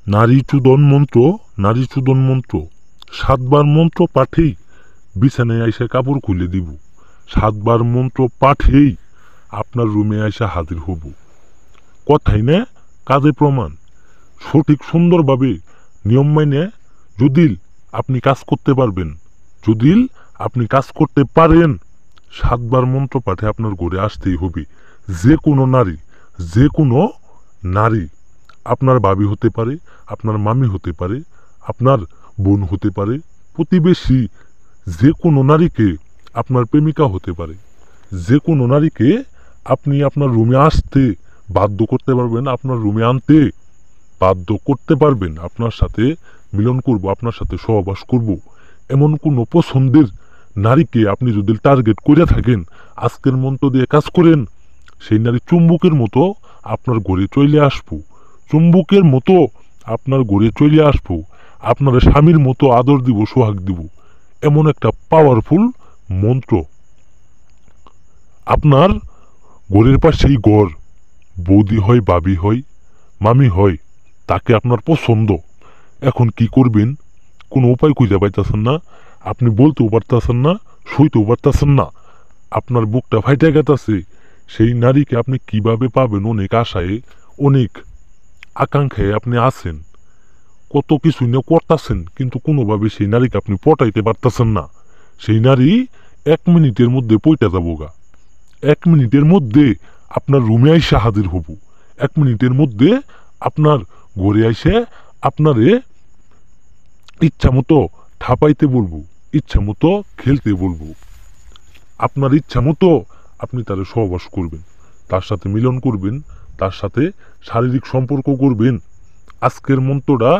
নারীচুদন মন্ত্র, নারীচুদন মন্ত্র 7 বার মন্ত্র পাঠেই বিছানায় আইসা কাপড় খুলে দিব। 7 বার মন্ত্র পাঠেই আপনার রুমে আইসা হাজির হব। কথাই না কাজে প্রমাণ। সঠিক সুন্দরভাবে নিয়ম মাইনে যদি আপনি কাজ করতে পারবেন, যদি আপনি কাজ করতে পারেন, 7 বার মন্ত্র পাঠে আপনার ঘরে আসতেই হবে। যে কোনো নারী, যে কোনো নারী, আপনার ভাবি হতে পারে, আপনার মামি হতে পারে, আপনার বোন হতে পারে, প্রতিবেশী, যে কোনো নারীকে আপনার প্রেমিকা হতে পারে, যে কোনো নারীকে আপনি আপনার রুমে আসতে বাধ্য করতে পারবেন, আপনার রুমে আনতে বাধ্য করতে পারবেন। আপনার সাথে মিলন করব, আপনার সাথে সহবাস করব, এমন কোনো পছন্দের নারীকে আপনি যদি টার্গেট করে থাকেন, আজকের মন্ত্র দিয়ে কাজ করেন, সেই নারী চুম্বকের মতো আপনার ঘরে চলে আসবো, চুম্বকের মতো আপনার ঘরে চলে আসবো, আপনার স্বামীর মতো আদর দিব, সোহাগ দিব। এমন একটা পাওয়ারফুল মন্ত্র। আপনার ঘরের পাশেই ঘর, বৌদি হয়, ভাবি হয়, মামি হয়, তাকে আপনার পছন্দ। এখন কি করবেন? কোনো উপায় খুঁজে পাইতেছেন না, আপনি বলতেও পারতেছেন না, সইতেও পারতেছেন না, আপনার বুকটা ফাইটে গেছে। সেই নারীকে আপনি কিভাবে পাবেন? অনেক আশায়, অনেক আকাঙ্ক্ষায় আপনি আছেন, কত কিছু নিয়ে করতেছেন, কিন্তু কোনোভাবে সেই নারীকে আপনি পটাইতে পারতেছেন না। সেই নারী 1 মিনিটের মধ্যে পইটা যাবো গা। 1 মিনিটের মধ্যে আপনার রুমে আইসা হাজির হব। 1 মিনিটের মধ্যে আপনার ঘরে আইসে আপনারে ইচ্ছা মতো ঠাপাইতে বলবো, ইচ্ছা মতো খেলতে বলবো, আপনার ইচ্ছা মতো আপনি তার সহবাস করবেন, তার সাথে মিলন করবেন, তার সাথে শারীরিক সম্পর্ক করবেন। আজকের মন্ত্রটা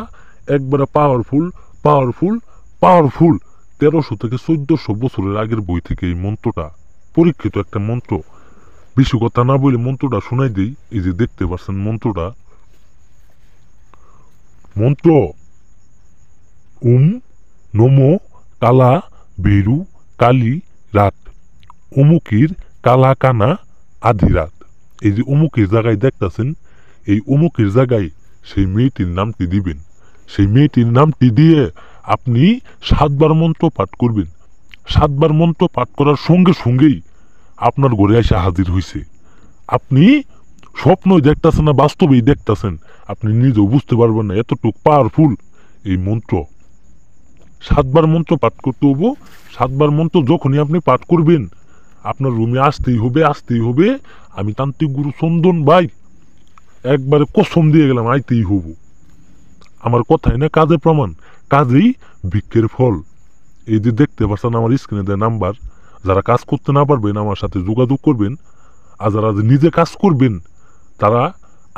একবারে পাওয়ারফুল, পাওয়ারফুল, পাওয়ারফুল। 1300 থেকে 1400 বছরের আগের বই থেকে এই মন্ত্রটা পরীক্ষিত একটা মন্ত্র। বেশি কথা না বলে মন্ত্রটা শোনাই দিই। এই যে দেখতে পাচ্ছেন মন্ত্রটা, মন্ত্র নমো কালা বেরু কালী রাত, অমুকের কালা কানা আধি রাত। এই যে অমুকের জায়গায় দেখতেছেন, এই অমুকের জায়গায় সেই মেয়েটির নামটি দিবেন। সেই মেয়েটির নামটি দিয়ে আপনি 7 বার মন্ত্র পাঠ করবেন। 7 বার মন্ত্র পাঠ করার সঙ্গে সঙ্গেই আপনার ঘরে এসে হাজির হয়েছে। আপনি স্বপ্নই দেখতেছেন না, বাস্তবেই দেখতেছেন, আপনি নিজেও বুঝতে পারবেন না, এতটুকু পাওয়ারফুল এই মন্ত্র। 7 বার মন্ত্র পাঠ করতে হবো। 7 বার মন্ত্র যখনই আপনি পাঠ করবেন, আপনার রুমে আসতেই হবে, আসতেই হবে। আমি তান্ত্রিক গুরু চন্দন ভাই একবারে কসম দিয়ে গেলাম, আইতেই হবো। আমার কথাই না কাজে প্রমাণ, কাজেই ভিক্ষের ফল। এই যে দেখতে পাচ্ছেন আমার স্ক্রিনে দেওয়া নাম্বার, যারা কাজ করতে না পারবেন আমার সাথে যোগাযোগ করবেন, আর যারা নিজে কাজ করবেন তারা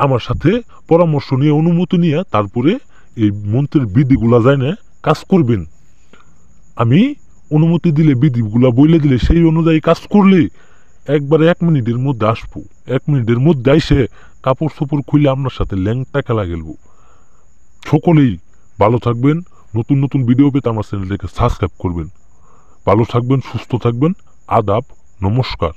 আমার সাথে পরামর্শ নিয়ে, অনুমতি নিয়ে তারপরে এই মন্ত্রের বিধিগুলা যায় না কাজ করবেন। আমি অনুমতি দিলে, বিধিগুলা বইলে দিলে, সেই অনুযায়ী কাজ করলে একবারে 1 মিনিটের মধ্যে আসবো। 1 মিনিটের মধ্যে আইসে কাপড় চোপড় খুলে আপনার সাথে ল্যাংটা খেলা খেলবো। সকলেই ভালো থাকবেন। নতুন নতুন ভিডিও পেতে আমার চ্যানেলটাকে সাবস্ক্রাইব করবেন। ভালো থাকবেন, সুস্থ থাকবেন। আদাব, নমস্কার।